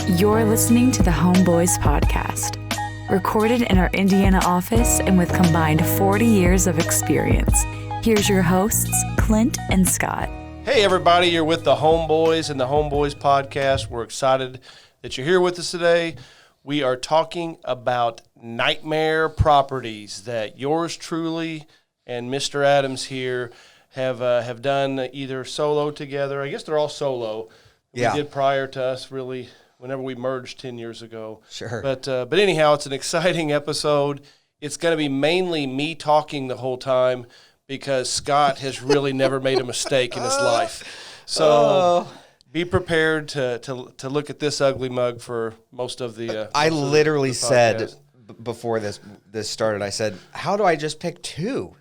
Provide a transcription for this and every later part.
You're listening to the Homeboys podcast, recorded in our Indiana office and with combined 40 years of experience. Here's your hosts, Clint and Scott. Hey everybody, you're with the Homeboys and the Homeboys podcast. We're excited that you're here with us today. We are talking about nightmare properties that yours truly and Mr. Adams here have done either solo together. I guess they're all solo. Yeah. We did prior to us, really, whenever we merged 10 years ago. Sure. But anyhow, it's an exciting episode. It's going to be mainly me talking the whole time because Scott has really never made a mistake in his life. So be prepared to look at this ugly mug for most of the I literally the said before this started, I said, how do I just pick two?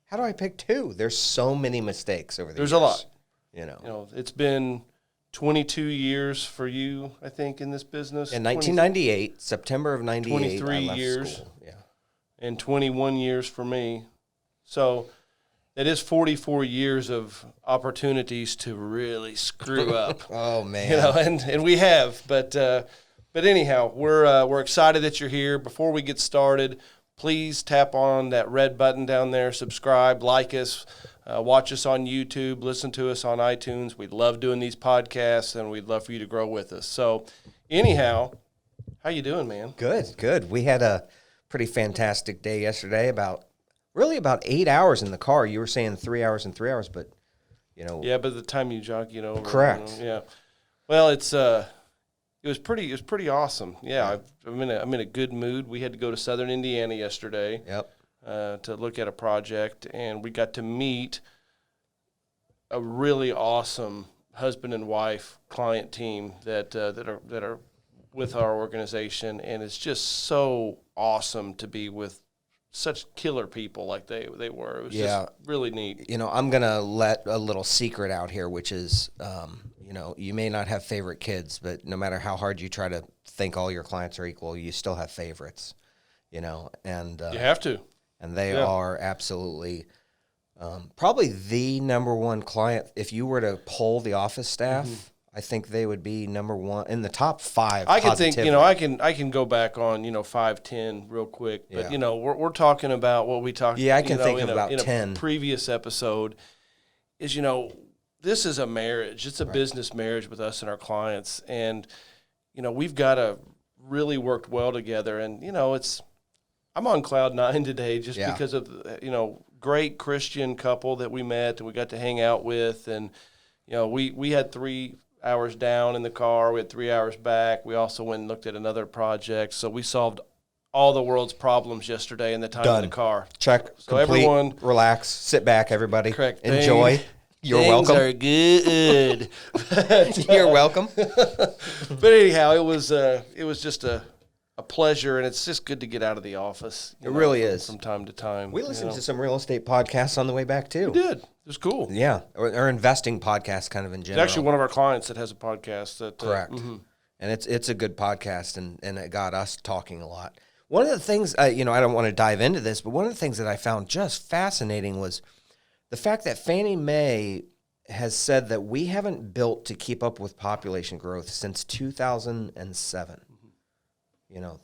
How do I pick two? There's so many mistakes over the years. There's a lot. You know, It's been 22 years for you, I think, in this business. in 1998, September of 98, 23 I left years. school. Yeah. And 21 years for me. So that is 44 years of opportunities to really screw up. Oh man. And we have. But anyhow, we're excited that you're here. Before we get started, please tap on that red button down there, subscribe, like us. Watch us on YouTube, listen to us on iTunes. We love doing these podcasts, and we'd love for you to grow with us. So, anyhow, how you doing, man? Good. We had a pretty fantastic day yesterday. About 8 hours in the car. You were saying 3 hours and 3 hours, but Yeah, but the time you jog, over. Correct. Yeah. Well, it was pretty awesome. Yeah, I'm in a good mood. We had to go to Southern Indiana yesterday. Yep. To look at a project, and we got to meet a really awesome husband and wife client team that are with our organization, and it's just so awesome to be with such killer people like they were. It was just really neat. I'm gonna let a little secret out here, which is, you may not have favorite kids, but no matter how hard you try to think all your clients are equal, you still have favorites. And You have to. And they are absolutely probably the number one client. If you were to poll the office staff, I think they would be number one in the top five. I can think, I can go back on, 5, 10 real quick. But, we're talking about what we talked about. Yeah, I can think of about 10. In a previous episode is, this is a marriage. It's a business marriage with us and our clients. And, we've got to really worked well together. And, I'm on cloud 9 today just because of, great Christian couple that we met and we got to hang out with. And, we had 3 hours down in the car. We had 3 hours back. We also went and looked at another project. So we solved all the world's problems yesterday in the time in the car. Check. So complete, everyone relax, sit back, everybody. Correct. Enjoy. You're Things welcome. are good. You're welcome. But anyhow, it was just a pleasure, and it's just good to get out of the office. It really is. From time to time. We listened to some real estate podcasts on the way back, too. We did. It was cool. Yeah, or investing podcasts kind of in general. It's actually one of our clients that has a podcast. Correct. And it's a good podcast, and it got us talking a lot. One of the things, I don't want to dive into this, but one of the things that I found just fascinating was the fact that Fannie Mae has said that we haven't built to keep up with population growth since 2007.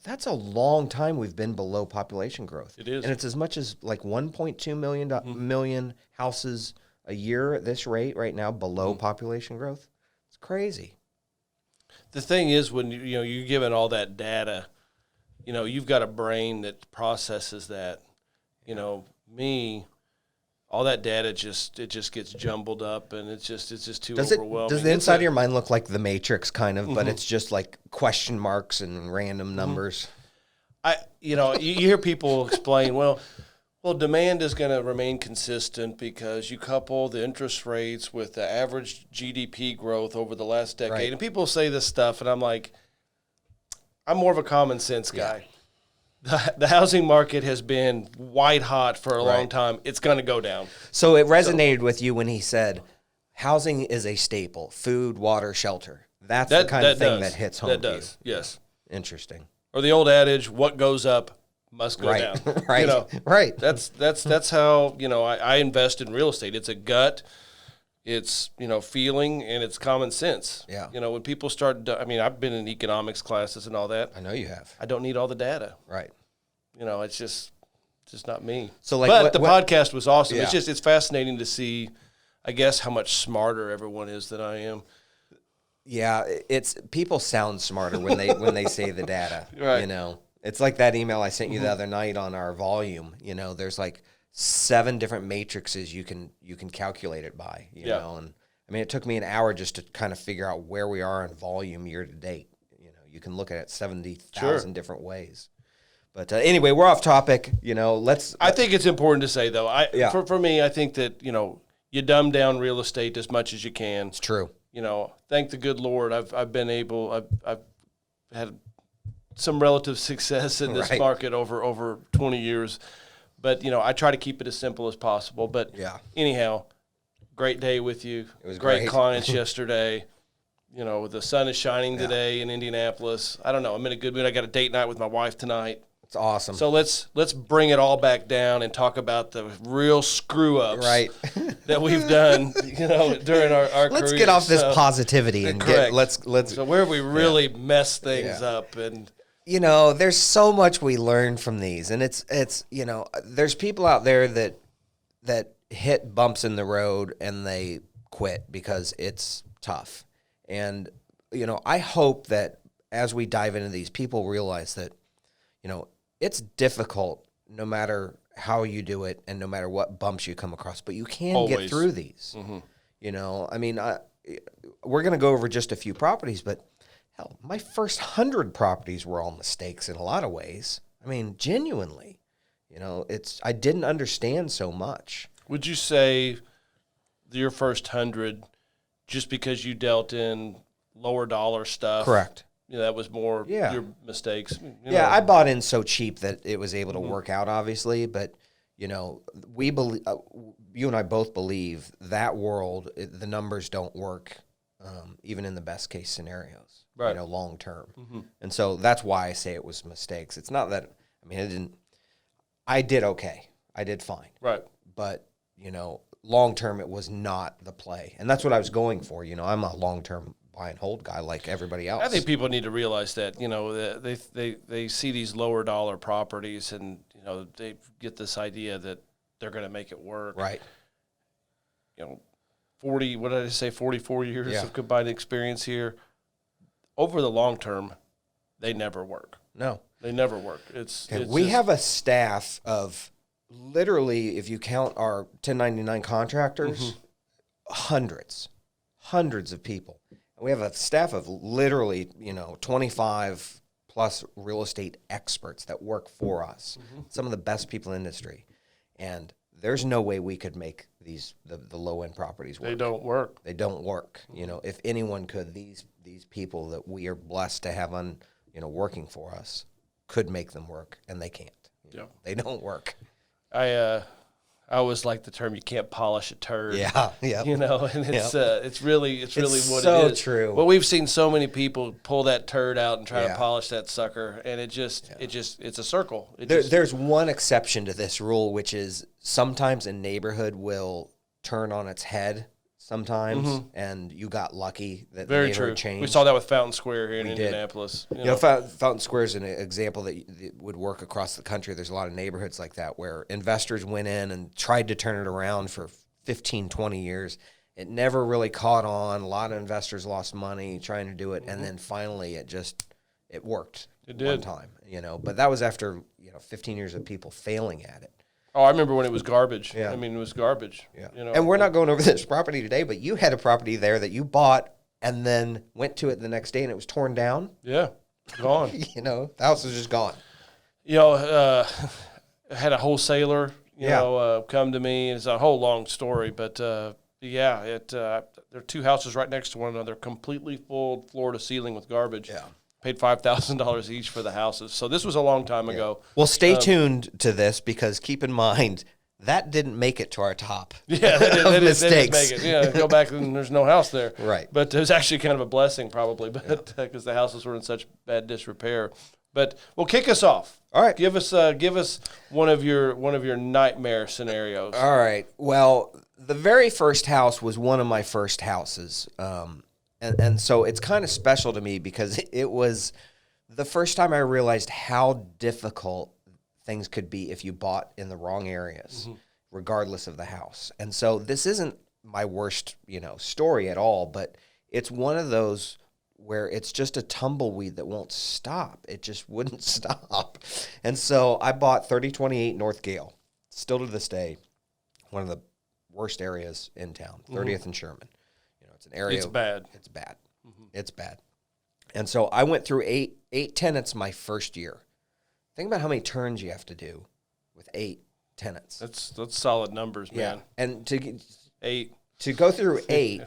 That's a long time we've been below population growth. It is. And it's as much as like 1.2 million houses a year at this rate right now below population growth. It's crazy. The thing is, when you're given all that data, you've got a brain that processes that. Me, all that data just gets jumbled up, and it's just too overwhelming. Does the inside of your mind look like the Matrix kind of, but it's just like question marks and random numbers? You hear people explain, well, demand is going to remain consistent because you couple the interest rates with the average GDP growth over the last decade. Right. And people say this stuff, and I'm like, I'm more of a common sense guy. Yeah. The housing market has been white hot for a long time. It's going to go down. So it resonated with you when he said, housing is a staple, food, water, shelter. That's the kind of thing that hits home That to does, you. yes. Interesting. Or the old adage, what goes up must go down. Right. That's how, I invest in real estate. It's a gut. it's, feeling, and it's common sense. Yeah. When people start, I've been in economics classes and all that. I know you have. I don't need all the data. Right. It's just not me. So like, but the podcast was awesome. Yeah. It's fascinating to see, I guess, how much smarter everyone is than I am. Yeah, it's people sound smarter when they say the data. Right. It's like that email I sent you the other night on our volume. There's like 7 different matrices you can calculate it by. You know, and it took me an hour just to kind of figure out where we are in volume year to date. You can look at it 70,000 different ways. But anyway, we're off topic. I think it's important to say though. For me, I think that you dumb down real estate as much as you can. It's true. Thank the good Lord, I've had some relative success in this market over 20 years. But, I try to keep it as simple as possible. But anyhow, great day with you. It was great clients yesterday. The sun is shining today in Indianapolis. I don't know. I'm in a good mood. I got a date night with my wife tonight. It's awesome. So let's bring it all back down and talk about the real screw-ups that we've done, during our career. Let's get off this positivity and let's. So where have we really messed things up? And there's so much we learn from these, and it's there's people out there that hit bumps in the road and they quit because it's tough. And I hope that as we dive into these, people realize that it's difficult no matter how you do it and no matter what bumps you come across, but you can get through these. Mm-hmm. We're going to go over just a few properties, but hell, my first 100 properties were all mistakes in a lot of ways. Genuinely, I didn't understand so much. Would you say your first 100, just because you dealt in lower dollar stuff? Correct. That was more your mistakes. I bought in so cheap that it was able to work out, obviously. But, we believe, you and I both believe that world, the numbers don't work, even in the best case scenarios, long term. Mm-hmm. And so that's why I say it was mistakes. It's not that, I did okay. I did fine. Right. But, long term, it was not the play. And that's what I was going for. I'm a long term buy and hold guy like everybody else. I think people need to realize that, they see these lower dollar properties and, they get this idea that they're going to make it work. Right. 44 years of combined experience here. Over the long term, they never work. No. They never work. We have a staff of literally, if you count our 1099 contractors, hundreds of people. We have a staff of literally, 25 plus real estate experts that work for us. Some of the best people in the industry. And there's no way we could make the low-end properties work. They don't work. They don't work. If anyone could, these people that we are blessed to have working for us could make them work, and they can't. They don't work. I always like the term, you can't polish a turd. Yeah. And it's really what so it is. True. Well, we've seen so many people pull that turd out and try to polish that sucker, and it's a circle. There's one exception to this rule, which is sometimes a neighborhood will turn on its head sometimes, and you got lucky that the neighborhood changed. We saw that with Fountain Square here in Indianapolis. Fountain Square is an example that would work across the country. There's a lot of neighborhoods like that where investors went in and tried to turn it around for 15, 20 years. It never really caught on. A lot of investors lost money trying to do it, and then finally it worked. It did. One time, But that was after 15 years of people failing at it. Oh, I remember when it was garbage. Yeah. It was garbage. Yeah. And we're not going over this property today, but you had a property there that you bought and then went to it the next day and it was torn down. Yeah, gone. The house was just gone. I had a wholesaler, come to me. It's a whole long story, but there are 2 houses right next to one another, completely full floor to ceiling with garbage. Yeah. Paid $5,000 each for the houses. So this was a long time ago. Well, stay tuned to this because keep in mind that didn't make it to our top. Yeah, they didn't make it. Yeah, go back and there's no house there. Right. But it was actually kind of a blessing probably, but because the houses were in such bad disrepair. But well, kick us off. All right. Give us one of your nightmare scenarios. All right. Well, the very first house was one of my first houses. And so it's kind of special to me because it was the first time I realized how difficult things could be if you bought in the wrong areas, regardless of the house. And so this isn't my worst, story at all, but it's one of those where it's just a tumbleweed that won't stop. It just wouldn't stop. And so I bought 3028 North Gale, still to this day, one of the worst areas in town, 30th and Sherman. It's an area. It's bad. It's bad. It's bad. And so I went through eight tenants my first year. Think about how many turns you have to do with 8 tenants. That's solid numbers, man. Yeah. And to 8. To go through 8,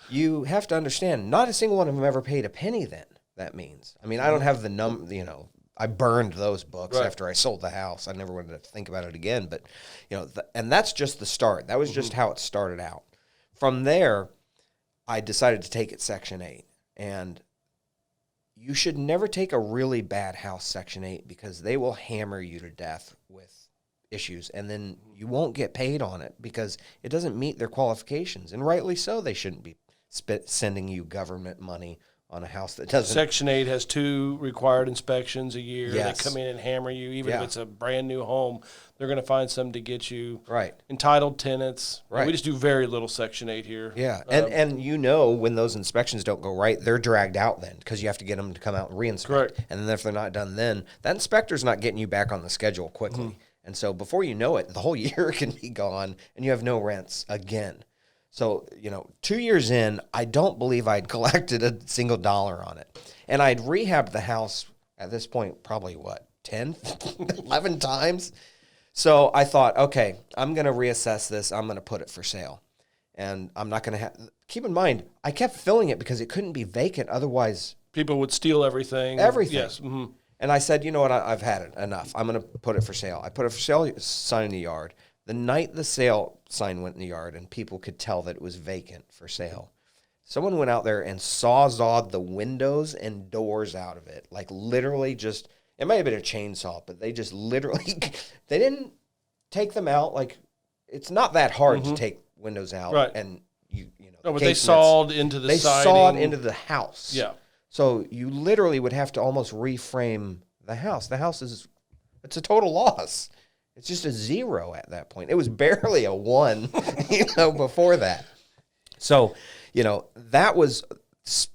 you have to understand, not a single one of them ever paid a penny then, that means. I mean, I don't have the I burned those books after I sold the house. I never wanted to think about it again. But, and that's just the start. That was just how it started out. From there, I decided to take it Section 8. And you should never take a really bad house Section 8 because they will hammer you to death with issues, and then you won't get paid on it because it doesn't meet their qualifications. And rightly so, they shouldn't be sending you government money on a house that doesn't. Section 8 has 2 required inspections a year. Yes. They come in and hammer you. Even if it's a brand new home, they're going to find something to get you. Right. Entitled tenants. Right. We just do very little Section 8 here. Yeah. And when those inspections don't go right, they're dragged out then because you have to get them to come out and reinspect. Correct. And then if they're not done then, that inspector's not getting you back on the schedule quickly. And so before you know it, the whole year can be gone and you have no rents again. So, 2 years in, I don't believe I'd collected a single dollar on it. And I'd rehabbed the house at this point probably, 10, 11 times? So I thought, okay, I'm going to reassess this. I'm going to put it for sale. And I'm not going to have... Keep in mind, I kept filling it because it couldn't be vacant. Otherwise... People would steal everything. Everything. Yes. And I said, you know what, I've had it, enough. I'm going to put it for sale. I put a for sale sign in the yard. The night the sale sign went in the yard and people could tell that it was vacant for sale, someone went out there and sawzawed the windows and doors out of it. Like literally just, it might have been a chainsaw, but they just literally, they didn't take them out. Like it's not that hard to take windows out. Right. And No, but they sawed into the siding. They sawed into the house. Yeah. So you literally would have to almost reframe the house. The house it's a total loss. It's just a 0 at that point. It was barely a 1, before that. So, that was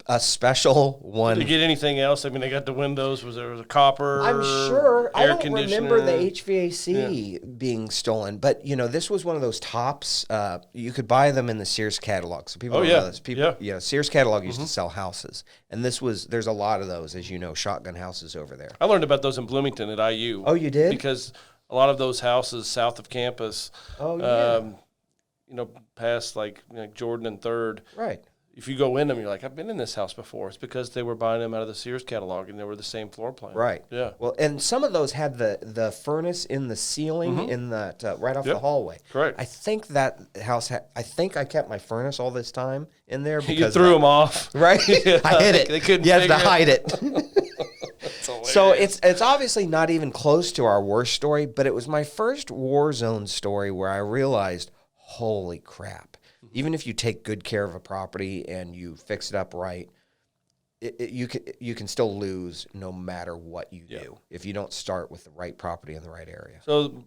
a special one. Did you get anything else? I mean, they got the windows. Was there a copper? I'm sure. I don't remember the conditioner? HVAC being stolen, but this was one of those tops. You could buy them in the Sears catalog. So people don't know this. People, Sears catalog used to sell houses, and there's a lot of those, as you know, shotgun houses over there. I learned about those in Bloomington at IU. Oh, you did? Because a lot of those houses south of campus, past like Jordan and 3rd. Right. If you go in them, you're like, I've been in this house before. It's because they were buying them out of the Sears catalog, and they were the same floor plan. Right. Yeah. Well, and some of those had the furnace in the ceiling in that right off the hallway. Correct. I think that house I think I kept my furnace all this time in there because you threw them off. Right. Yeah, I hid it. They couldn't. You had to figure hide it. So hilarious. it's obviously not even close to our worst story, but it was my first war zone story where I realized, holy crap. Even if you take good care of a property and you fix it up right, you can still lose no matter what you do if you don't start with the right property in the right area. So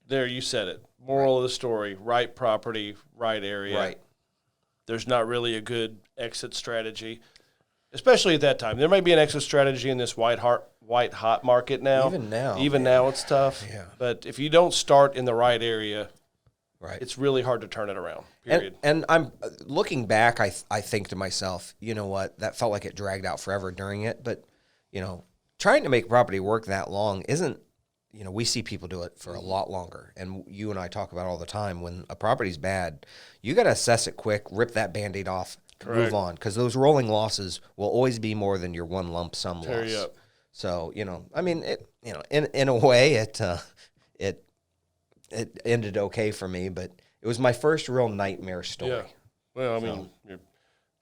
there, you said it. Moral of the story, right property, right area. Right. There's not really a good exit strategy, especially at that time. There might be an exit strategy in this white hot market now. Even now it's tough. Yeah. But if you don't start in the right area, right, it's really hard to turn it around, period. And I'm looking back, I think to myself, you know what, that felt like it dragged out forever during it. But, trying to make a property work that long isn't, we see people do it for a lot longer. And you and I talk about all the time, when a property's bad, you got to assess it quick, rip that Band-Aid off, Correct. Move on. Because those rolling losses will always be more than your one lump sum Tear loss. you up. So, I mean, in a way, it ended okay for me, but it was my first real nightmare story. Yeah. Well, I mean,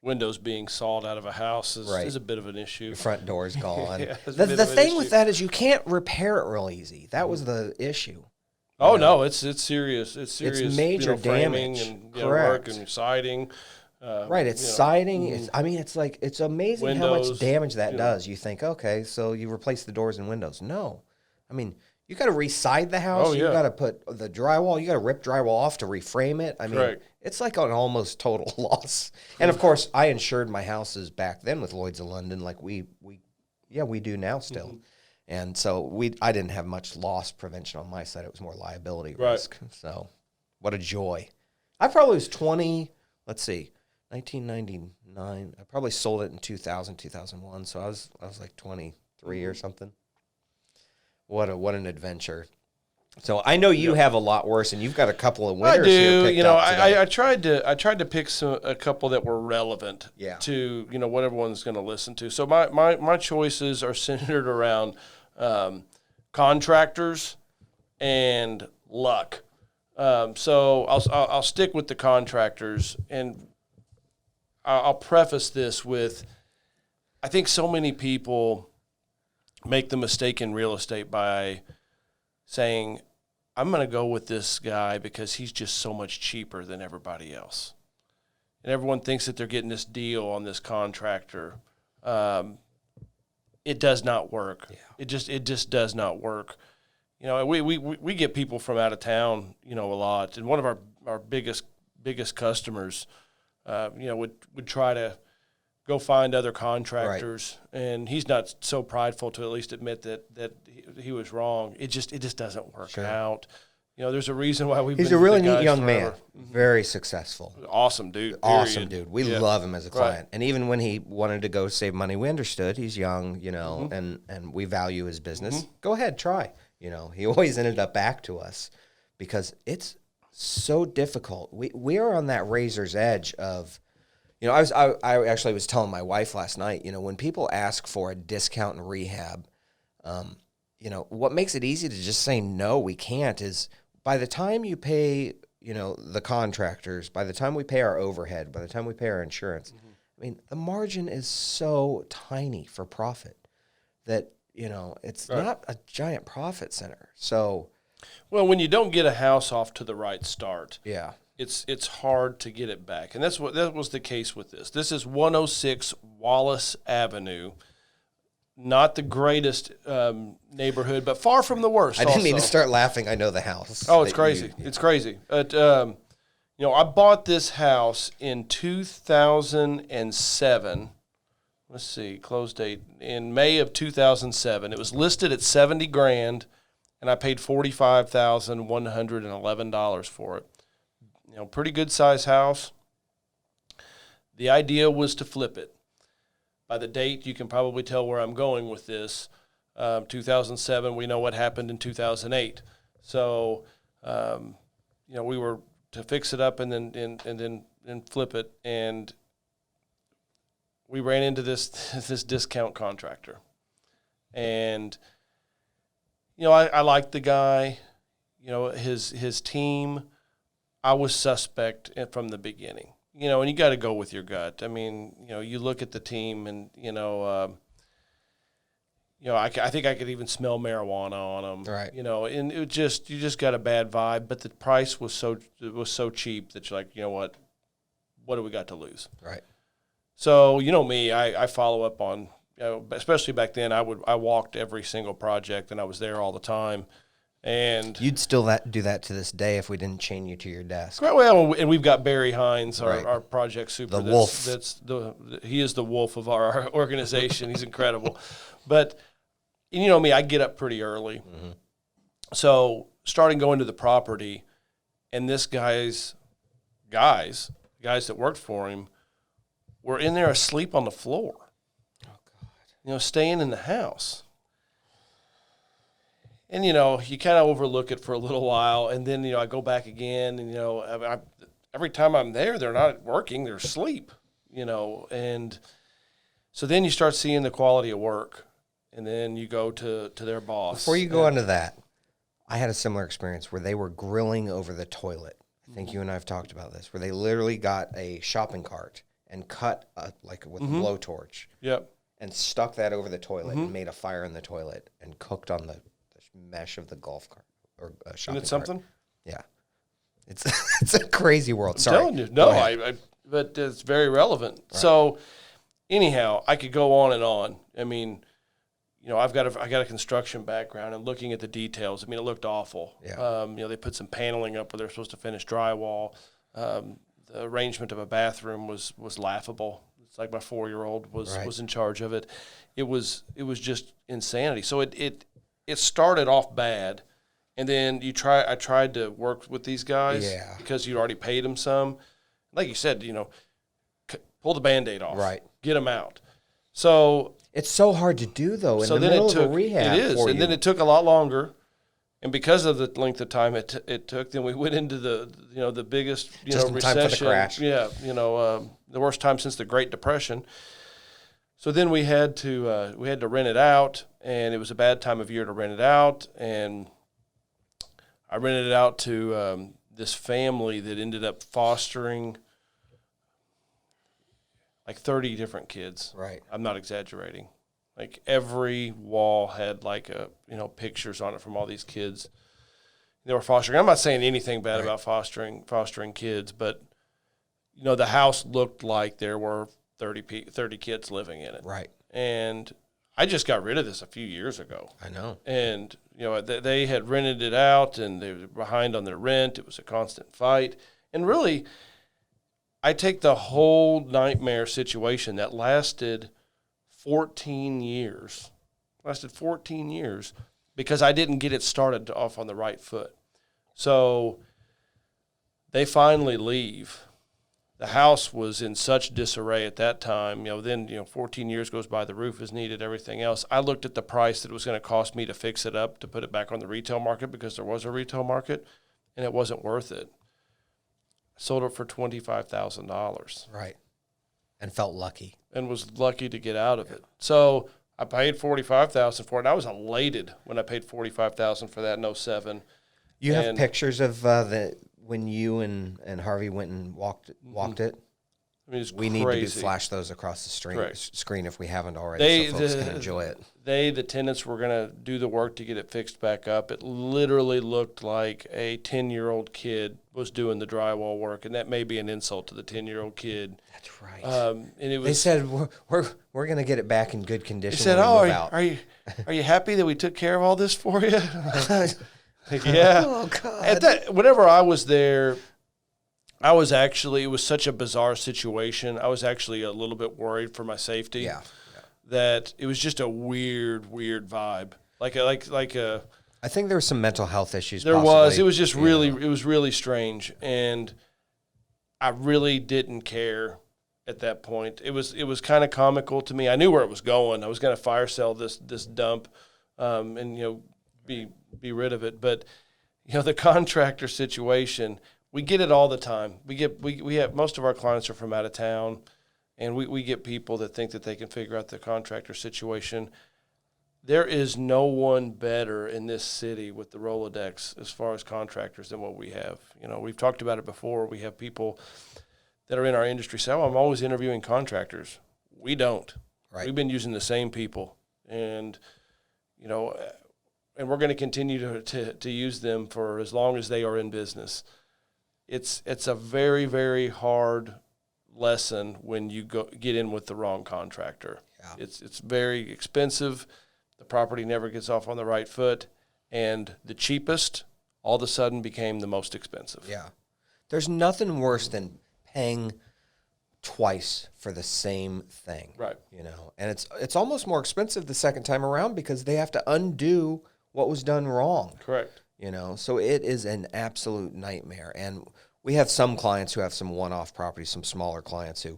windows being sawed out of a house Right. is a bit of an issue. Your front door's gone. Yeah, it's a the bit the of an thing issue. with that is you can't repair it real easy. That was the issue. Oh no, it's serious. It's serious. It's major framing damage. and Correct. work and siding. Right, it's siding. It's amazing how much Windows, damage that does. You think, okay, so you replace the doors and windows. No, I mean, you got to re-side the house. Oh, You yeah. got to put the drywall. You got to rip drywall off to reframe it. I mean, Correct. it's like an almost total loss. And of course, I insured my houses back then with Lloyd's of London, like we do now still. Mm-hmm. And so I didn't have much loss prevention on my side. It was more liability Right. risk. So, what a joy! I probably was 20. Let's see. 1999. I probably sold it in 2000, 2001. So I was like 23 or something. What an adventure. So I know you have a lot worse, and you've got a couple of winners I here do. picked You know, up today. I tried to pick a couple that were relevant Yeah. to what everyone's going to listen to. So my choices are centered around contractors and luck. So I'll stick with the contractors, and I'll preface this with, I think so many people make the mistake in real estate by saying, I'm going to go with this guy because he's just so much cheaper than everybody else. And everyone thinks that they're getting this deal on this contractor. It does not work. Yeah. It just does not work. You know, we get people from out of town, a lot. And one of our biggest customers, would try to go find other contractors, and he's not so prideful to at least admit that he was wrong. It just doesn't work out. There's a reason why we've He's been a really with the neat guys young forever. man, very successful. Awesome dude. Awesome period. dude. We Yeah. love him as a client. Right. And even when he wanted to go save money, we understood he's young, Mm-hmm. and we value his business. Go ahead, try. He always ended up back to us because it's so difficult. We are on that razor's edge of, I actually was telling my wife last night, when people ask for a discount in rehab, what makes it easy to just say no, we can't is by the time you pay, the contractors, by the time we pay our overhead, by the time we pay our insurance, the margin is so tiny for profit that, it's not a giant profit center. So, Well, when you don't get a house off to the right start, yeah. it's hard to get it back. And that was the case with this. This is 106 Wallace Avenue. Not the greatest neighborhood, but far from the worst. I didn't mean to also. start laughing. I know the house. Oh, it's that crazy. It's crazy. I bought this house in 2007. Let's see, close date in May of 2007. It was listed at $70,000, and I paid $45,111 for it. Pretty good size house. The idea was to flip it. By the date, you can probably tell where I'm going with this. 2007, we know what happened in 2008. So, we were to fix it up and then flip it, and we ran into this discount contractor. And I liked the guy. His team. I was suspect from the beginning. And you got to go with your gut. I mean, you look at the team, and I think I could even smell marijuana on them. Right. And you just got a bad vibe. But the price was so cheap that you're like, what do we got to lose? Right. So me, I follow up on, especially back then. I walked every single project, and I was there all the time. And You'd still do that to this day if we didn't chain you to your desk. well, and we've got Barry Hines, Right. our project super. The wolf. He is the wolf of our organization. He's incredible. But me, I get up pretty early. Mm-hmm. So starting going to the property, and this guys that worked for him were in there asleep on the floor. Oh, God. Staying in the house. And, you kind of overlook it for a little while, and then, I go back again, and, every time I'm there, they're not working, they're asleep, and so then you start seeing the quality of work, and then you go to their boss. Before you go into that, I had a similar experience where they were grilling over the toilet. I think you and I have talked about this, where they literally got a shopping cart and cut like with a blowtorch. Yep. And stuck that over the toilet and made a fire in the toilet and cooked on the mesh of the golf cart or shopping Isn't it cart. something? Yeah. It's a crazy world. Sorry. I'm telling you. No, but it's very relevant. Right. So anyhow, I could go on and on. I mean, I got a construction background, and looking at the details, I mean, it looked awful. Yeah. They put some paneling up where they're supposed to finish drywall. The arrangement of a bathroom was laughable. It's like my 4-year-old was in charge of it. It was just insanity. So it started off bad, and then I tried to work with these guys because you already paid them some. Like you said, pull the Band-Aid off. Right. Get them out. So it's so hard to do though in the middle of a rehab. It is, and then it took a lot longer. And because of the length of time it took, then we went into the biggest recession. Time for the crash. Yeah, the worst time since the Great Depression. So then we had to rent it out, and it was a bad time of year to rent it out. And I rented it out to this family that ended up fostering like 30 different kids. Right. I'm not exaggerating. Like every wall had pictures on it from all these kids they were fostering. I'm not saying anything bad about fostering kids, but the house looked like there were 30 kids living in it. Right. And I just got rid of this a few years ago. I know. And they had rented it out, and they were behind on their rent. It was a constant fight. And really, I take the whole nightmare situation that lasted 14 years. Because I didn't get it started off on the right foot. So they finally leave. The house was in such disarray at that time. Then 14 years goes by, the roof is needed, everything else. I looked at the price that it was going to cost me to fix it up, to put it back on the retail market, because there was a retail market, and it wasn't worth it. I sold it for $25,000. Right. And felt lucky. And was lucky to get out of it. So I paid $45,000 for it, and I was elated when I paid $45,000 for that in 2007. You have pictures of when you and Harvey went and walked it? I mean, we crazy. Need to flash those across the screen if we haven't already, so folks can enjoy it. The tenants were going to do the work to get it fixed back up. It literally looked like a 10-year-old kid was doing the drywall work, and that may be an insult to the 10-year-old kid. That's right. And it was. They said we're going to get it back in good condition. They said, "Are you happy that we took care of all this for you?" Yeah. Oh God. Whenever I was there, it was such a bizarre situation. I was actually a little bit worried for my safety. Yeah. That it was just a weird vibe. Like I think there were some mental health issues. There was. It was just really, it was really strange, and I really didn't care at that point. It was kind of comical to me. I knew where it was going. I was going to fire sell this dump, and be rid of it. But the contractor situation, we get it all the time. We have, most of our clients are from out of town, and we get people that think that they can figure out the contractor situation. There is no one better in this city with the Rolodex as far as contractors than what we have. We've talked about it before. We have people that are in our industry say, I'm always interviewing contractors. We don't. Right. We've been using the same people, and and we're going to continue to use them for as long as they are in business. It's a very, very hard lesson when you get in with the wrong contractor. Yeah. It's very expensive. The property never gets off on the right foot, and the cheapest all of a sudden became the most expensive. Yeah. There's nothing worse than paying twice for the same thing. Right. And it's almost more expensive the second time around because they have to undo what was done wrong. Correct. So it is an absolute nightmare. And we have some clients who have some one-off properties, some smaller clients who,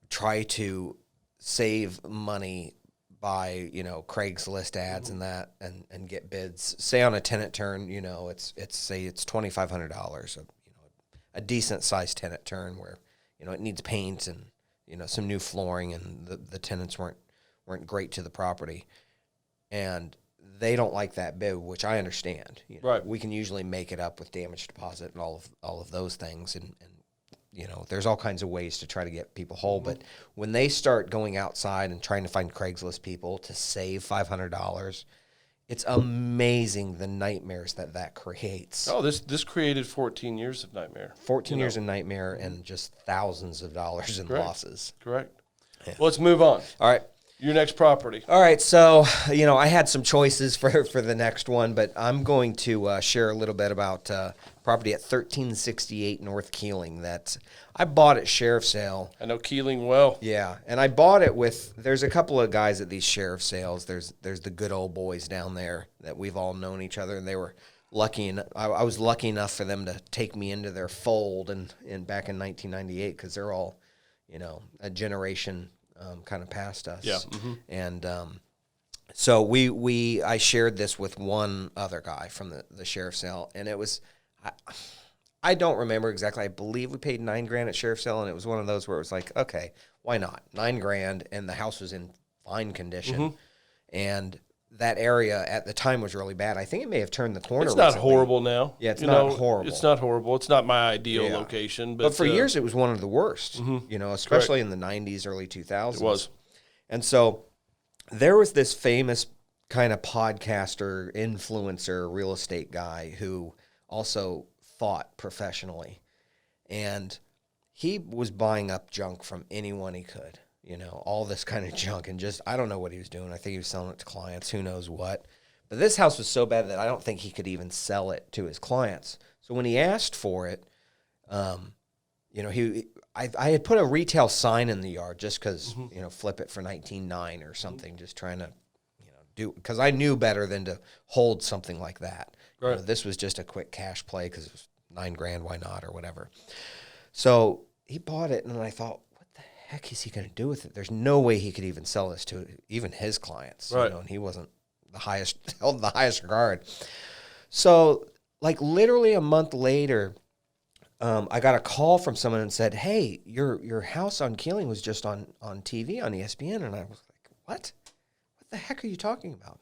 try to save money by, Craigslist ads and that, and get bids. Say on a tenant turn, it's $2,500, a decent sized tenant turn where, it needs paint and, some new flooring, and the tenants weren't great to the property. And they don't like that bid, which I understand. Right. We can usually make it up with damage deposit and all of those things, and there's all kinds of ways to try to get people whole. But when they start going outside and trying to find Craigslist people to save $500, it's amazing the nightmares that creates. Oh, this created 14 years of nightmare. 14 years of nightmare and just thousands of dollars in losses. Correct. Yeah. Well, let's move on. All right. Your next property. All right, so, I had some choices for the next one, but I'm going to share a little bit about property at 1368 North Keeling that I bought at sheriff sale. I know Keeling well. Yeah, and I bought it there's a couple of guys at these sheriff sales. There's the good old boys down there that we've all known each other, and they were lucky, and I was lucky enough for them to take me into their fold and back in 1998 because they're all, a generation kind of past us. Yeah. And so I shared this with one other guy from the sheriff's sale, and it was, I don't remember exactly. I believe we paid $9,000 at sheriff's sale, and it was one of those where it was like, okay, why not? $9,000, and the house was in fine condition, and that area at the time was really bad. I think it may have turned the corner. It's not horrible now. Yeah, it's not horrible. It's not horrible. It's not my ideal location. But for years, it was one of the worst, especially in the 90s, early 2000s. It was. And so there was this famous kind of podcaster, influencer, real estate guy who also fought professionally. And he was buying up junk from anyone he could. All this kind of junk, and just, I don't know what he was doing. I think he was selling it to clients, who knows what. But this house was so bad that I don't think he could even sell it to his clients. So when he asked for it, I had put a retail sign in the yard just because, flip it for $19,900 or something, just trying to, do, because I knew better than to hold something like that. Right. This was just a quick cash play because it was $9,000, why not, or whatever. So he bought it, and then I thought, heck is he going to do with it? There's no way he could even sell this to even his clients, right. And he wasn't held the highest regard. So, like, literally a month later, I got a call from someone and said, "Hey, your house on Keeling was just on TV on ESPN," and I was like, "What? What the heck are you talking about?"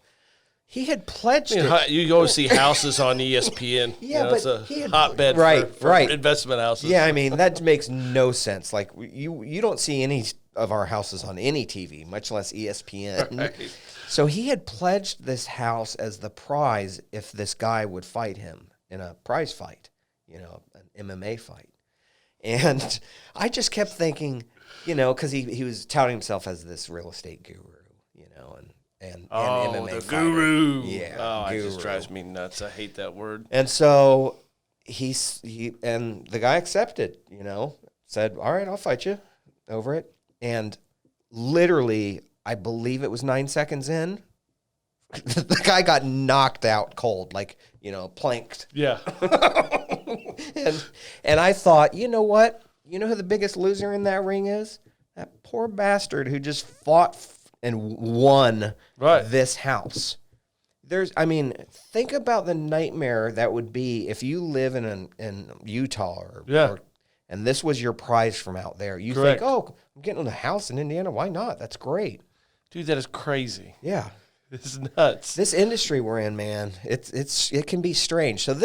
He had pledged it. You go see houses on ESPN. Yeah, but it's a he had, hotbed for investment houses. Yeah, I mean, that makes no sense. Like, you don't see any of our houses on any TV, much less ESPN. Right. So he had pledged this house as the prize if this guy would fight him in a prize fight, an MMA fight. And I just kept thinking, because he was touting himself as this real estate guru, and MMA the fighter. Guru. Yeah, it just drives me nuts. I hate that word. And so he and the guy accepted, said, "All right, I'll fight you over it." And literally, I believe it was 9 seconds in, the guy got knocked out cold, like, planked. Yeah. and I thought, you know what? You know who the biggest loser in that ring is? That poor bastard who just fought and won this house. Think about the nightmare that would be if you live in Utah and this was your prize from out there. You think, oh, I'm getting a house in Indiana. Why not? That's great. Dude, that is crazy. Yeah. This is nuts. This industry we're in, man, it can be strange. So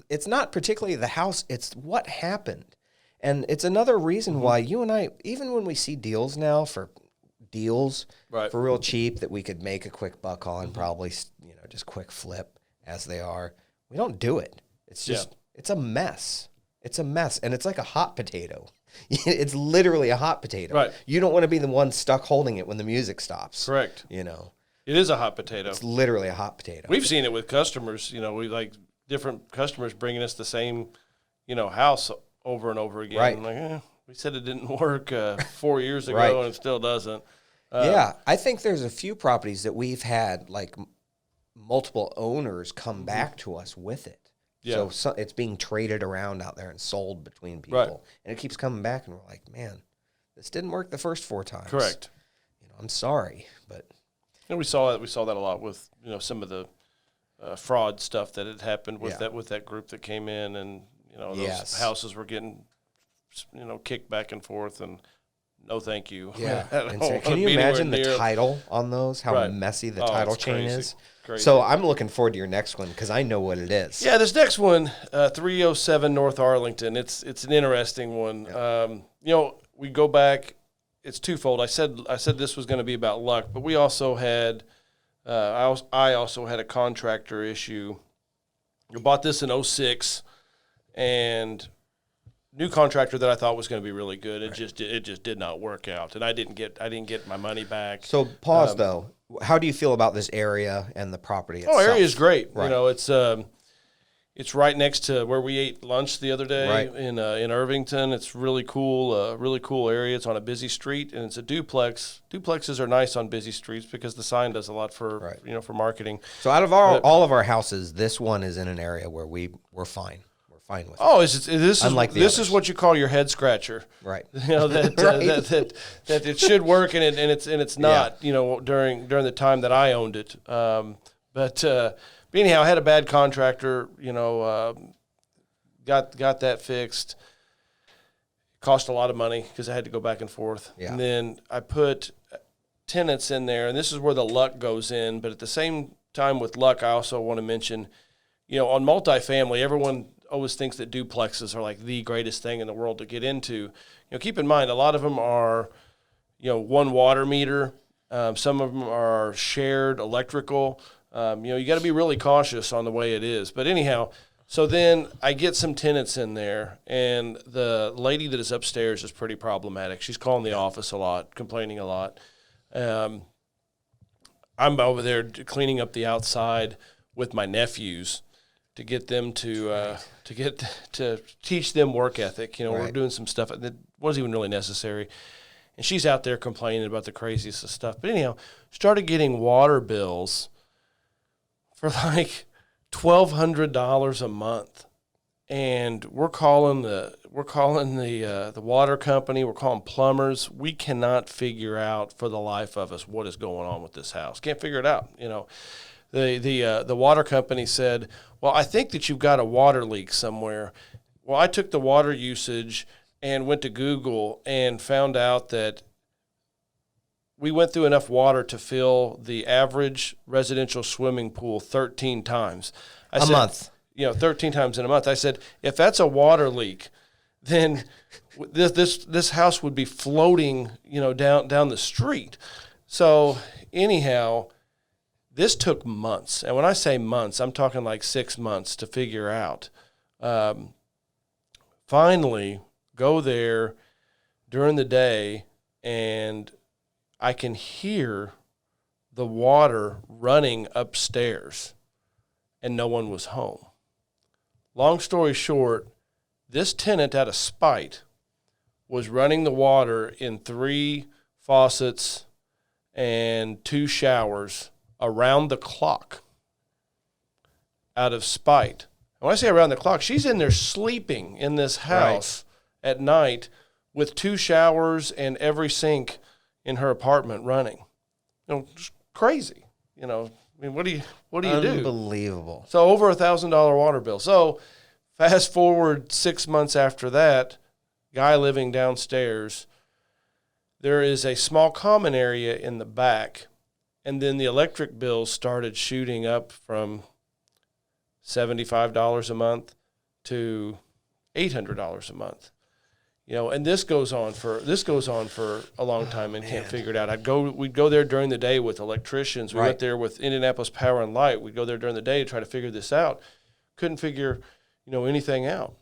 it's not particularly the house, it's what happened. And it's another reason why you and I, even when we see deals now for real cheap that we could make a quick buck on, probably, just quick flip as they are, we don't do it. It's just, it's a mess. It's a mess. And it's like a hot potato. It's literally a hot potato. Right. You don't want to be the one stuck holding it when the music stops. Correct. It is a hot potato. It's literally a hot potato. We've seen it with customers. We like different customers bringing us the same, house over and over again. Right. I'm like, we said it didn't work 4 years ago, and it still doesn't. Yeah, I think there's a few properties that we've had like multiple owners come back to us with it. Yeah. So it's being traded around out there and sold between people, and it keeps coming back, and we're like, man, this didn't work the first 4 times. Correct. I'm sorry, but we saw that a lot with some of the fraud stuff that had happened with that group that came in, and those houses were getting kicked back and forth, and no, thank you. Yeah. I don't And so wanna can you be anywhere imagine the near- title on those? How Right. messy the Oh, title it's chain crazy. is. Crazy. So I'm looking forward to your next one because I know what it is. Yeah, this next one, 307 North Arlington. It's an interesting one. We go back. It's twofold. I said this was going to be about luck, but we also had. I also had a contractor issue. I bought this in 06, and new contractor that I thought was going to be really good. It just did not work out, and I didn't get my money back. So pause though. How do you feel about this area and the property itself? Oh, area is great. Right. It's right next to where we ate lunch the other day Right. in Irvington. It's really cool area. It's on a busy street, and it's a duplex. Duplexes are nice on busy streets because the sign does a lot for Right. for marketing. So out of all of our houses, this one is in an area where we're fine. We're fine with it. Oh, this Unlike the is others. what you call your head scratcher. Right. That it should work and it's not. During the time that I owned it. But anyhow, I had a bad contractor. Got that fixed. Cost a lot of money because I had to go back and forth. Yeah. And then I put tenants in there, and this is where the luck goes in. But at the same time with luck, I also want to mention, on multifamily, everyone always thinks that duplexes are like the greatest thing in the world to get into. Keep in mind, a lot of them are, one water meter. Some of them are shared electrical. You got to be really cautious on the way it is. But anyhow, so then I get some tenants in there, and the lady that is upstairs is pretty problematic. She's calling the office a lot, complaining a lot. I'm over there cleaning up the outside with my nephews to get them to teach them work ethic. We're Right. doing some stuff that wasn't even really necessary. And she's out there complaining about the craziest of stuff. But anyhow, started getting water bills for like $1,200 a month, and we're calling the water company. We're calling plumbers. We cannot figure out for the life of us what is going on with this house. Can't figure it out. The water company said, "Well, I think that you've got a water leak somewhere." Well, I took the water usage and went to Google and found out that we went through enough water to fill the average residential swimming pool 13 times. A month. 13 times in a month. I said, if that's a water leak, then this house would be floating, down the street. So anyhow, this took months. And when I say months, I'm talking like 6 months to figure out. Finally, go there during the day, and I can hear the water running upstairs, and no one was home. Long story short, this tenant, out of spite, was running the water in 3 faucets and 2 showers around the clock out of spite. And when I say around the clock, she's in there sleeping in this house at night with 2 showers and every sink in her apartment running. Just crazy. I mean, what do you do? Unbelievable. So over $1,000 water bill. So fast forward 6 months after that, guy living downstairs, there is a small common area in the back, and then the electric bills started shooting up from $75 a month to $800 a month. And this goes on for a long time and can't figure it out. We'd go there during the day with electricians. We went there with Indianapolis Power and Light. We'd go there during the day to try to figure this out. Couldn't figure, anything out.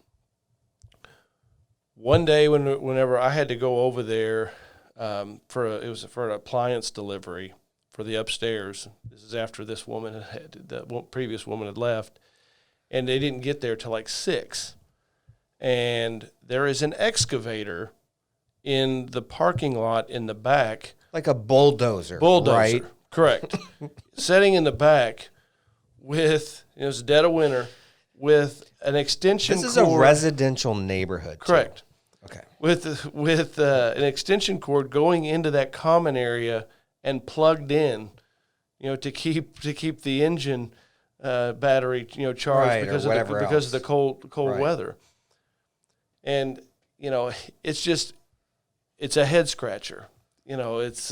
One day, whenever I had to go over there for an appliance delivery for the upstairs. This is after the previous woman had left, and they didn't get there till like 6. And there is an excavator in the parking lot in the back. Like a bulldozer. Bulldozer, right? correct. Sitting in the back with, it was dead of winter, with an extension cord. This is a residential neighborhood. Correct. Too. Okay. With an extension cord going into that common area and plugged in, to keep the engine battery, charged Right, because of the cold Right. weather. And, it's just, it's a head scratcher. It's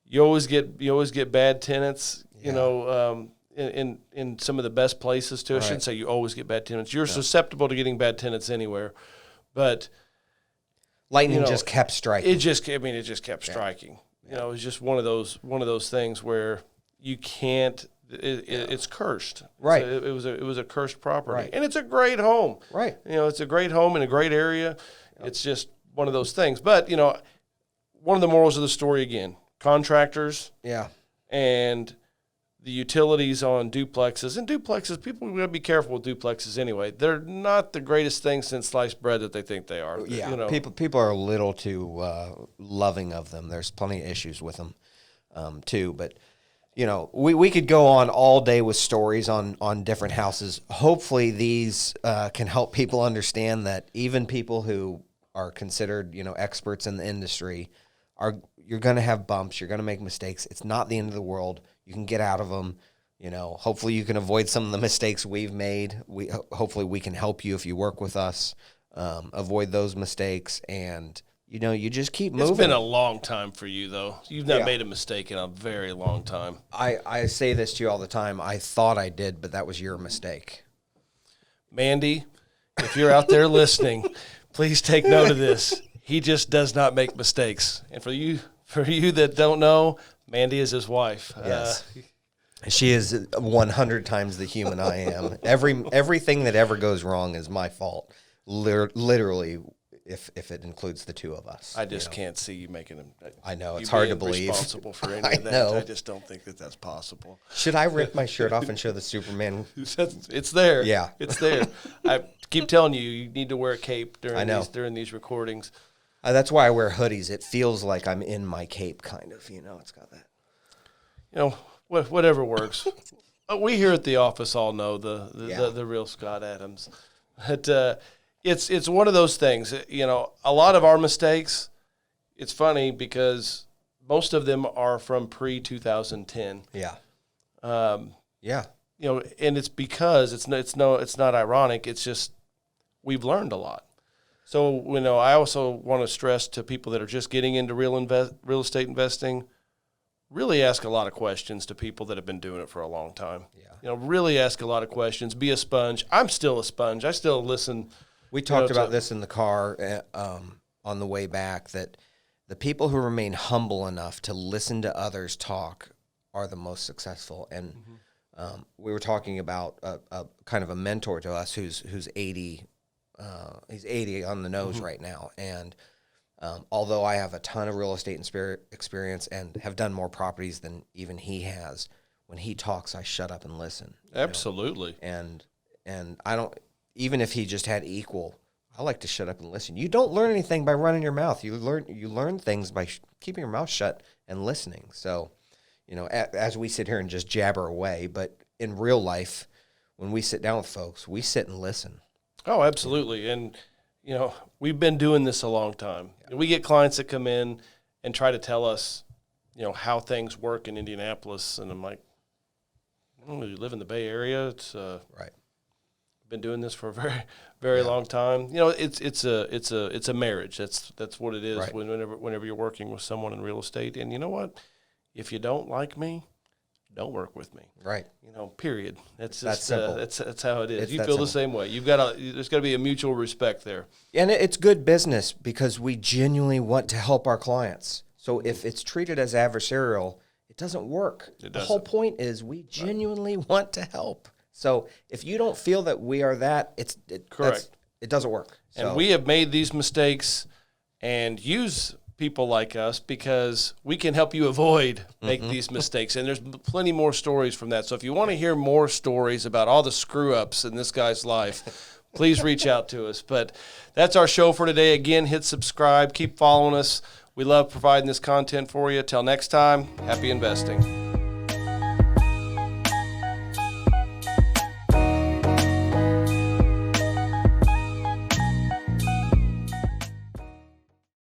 you always get bad tenants. In some of the best places too. I shouldn't say you always get bad tenants. You're susceptible to getting bad tenants anywhere, but lightning just kept striking. It just kept striking. It was just one of those things where you can't. It's cursed. Right. It was a cursed property, right. And it's a great home. Right. It's a great home in a great area. Yep. It's just one of those things. But one of the morals of the story again: contractors. Yeah. And the utilities on duplexes. And duplexes, people are going to be careful with duplexes anyway. They're not the greatest thing since sliced bread that they think they are. Yeah, people are a little too loving of them. There's plenty of issues with them too. But, we could go on all day with stories on different houses. Hopefully these can help people understand that even people who are considered, experts in the industry, you're going to have bumps. You're going to make mistakes. It's not the end of the world. You can get out of them. Hopefully you can avoid some of the mistakes we've made. Hopefully we can help you if you work with us, avoid those mistakes, and you just keep moving. It's been a long time for you, though. You've not made a mistake in a very long time. I say this to you all the time. I thought I did, but that was your mistake. Mandy, if you're out there listening, please take note of this. He just does not make mistakes. And for you that don't know, Mandy is his wife. Yes. She is 100 times the human I am. Everything that ever goes wrong is my fault. Literally, if it includes the two of us. I just can't see you making him. I know, it's hard to believe. Responsible for any of that. Know. I just don't think that's possible. Should I rip my shirt off and show the Superman? It's there. Yeah. It's there. I keep telling you, you need to wear a cape during these recordings. That's why I wear hoodies. It feels like I'm in my cape, kind of. It's got that. Whatever works. We here at the office all know the real Scott Adams. But it's one of those things. A lot of our mistakes. It's funny because most of them are from pre-2010. Yeah. Yeah. And it's because it's not ironic. It's just we've learned a lot. So, I also want to stress to people that are just getting into real estate investing, really ask a lot of questions to people that have been doing it for a long time. Yeah. Really ask a lot of questions. Be a sponge. I'm still a sponge. I still listen. We talked about this in the car on the way back, that the people who remain humble enough to listen to others talk are the most successful. And we were talking about a kind of a mentor to us who's 80. He's 80 on the nose right now, and although I have a ton of real estate experience and have done more properties than even he has, when he talks, I shut up and listen. Absolutely. And I don't, even if he just had equal, I like to shut up and listen. You don't learn anything by running your mouth. You learn things by keeping your mouth shut and listening. So, as we sit here and just jabber away, but in real life, when we sit down with folks, we sit and listen. Oh, absolutely. And, we've been doing this a long time. Yeah. We get clients that come in and try to tell us, how things work in Indianapolis. And I'm like, you live in the Bay Area. It's right. Been doing this for a very, very long time. It's a marriage. That's what it is. Right. Whenever you're working with someone in real estate. And you know what? If you don't like me, don't work with me. Right. Period. That's simple. That's how it is. It's you that feel the simple. same way. There's got to be a mutual respect there. And it's good business because we genuinely want to help our clients. So if it's treated as adversarial, it doesn't work. The whole point is we genuinely want to help. So if you don't feel that we are that, correct. It doesn't work. And we have made these mistakes and use people like us because we can help you avoid make these mistakes. And there's plenty more stories from that. So if you want to hear more stories about all the screw-ups in this guy's life, please reach out to us. But that's our show for today. Again, hit subscribe. Keep following us. We love providing this content for you. Till next time, happy investing.